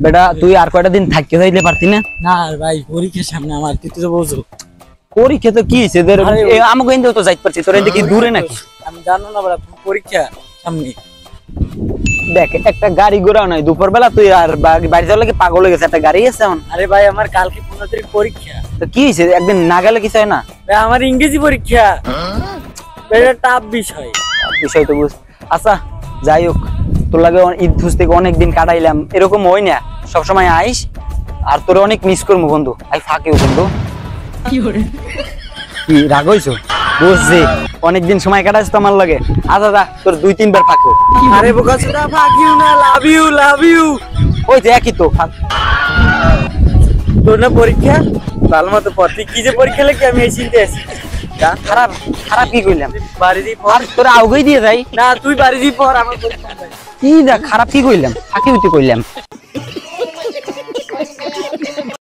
বেটা তুই আর কয়টা দিন থাকতে যাইলে পারতি না? না ভাই পরীক্ষার সামনে আমার, তুই তো বোঝো। পরীক্ষা তো কি হয়েছে আমাকে এনতেও তো যাইতে পারছি, তোর এদিকে কি দূরে নাকি? আমি জানো না বড়, পরীক্ষা সামনে। দেখ একটা গাড়ি ঘোড়াও নাই, দুপুর বেলা তুই আর বাড়ি যাওয়ার লাগে পাগল হয়ে গেছে, একটা গাড়ি আছে এখন। আরে ভাই আমার কালকে 15 তারিখ পরীক্ষা। তো কি হয়েছে, একদিন না গেলে কিছু হয় না? ভাই আমার ইংরেজি পরীক্ষা, এটা টাফ বিষয়। বিষয় তো বুঝ। আচ্ছা যাই হোক, তোর লাগে ঈদ খুঁজতে অনেকদিন কাটাইলাম, এরকম হয় না, সবসময় আইস। আর তোর অনেক মিস করবো বন্ধু, আই ফাঁকেও বন্ধু। কি রাগ হইছো? বুঝছি অনেকদিন সময় কাটাইছ তো আমার লাগে। আচ্ছা যা, তোর 2-3 বার ফাঁকেও। আরে বোকাচোদা ফাঁকিও না, লাভ ইউ লাভ ইউ। ওই যে একই তো ফাঁক। তোর না পরীক্ষা ভালো মতো পড়, তুই কি যে পরীক্ষা লেগে আমি এই চিন্তা আছি। খারাপ খারাপ কি কইলাম? বাড়ি দিয়ে পড়। আর তোরা আউগেই দিয়ে যাই না তুই বাড়ি দিয়ে পড়, আমার পরীক্ষা নাই। কি দেখ খারাপ কি কইলাম, ফাঁকি হইতে কইলাম।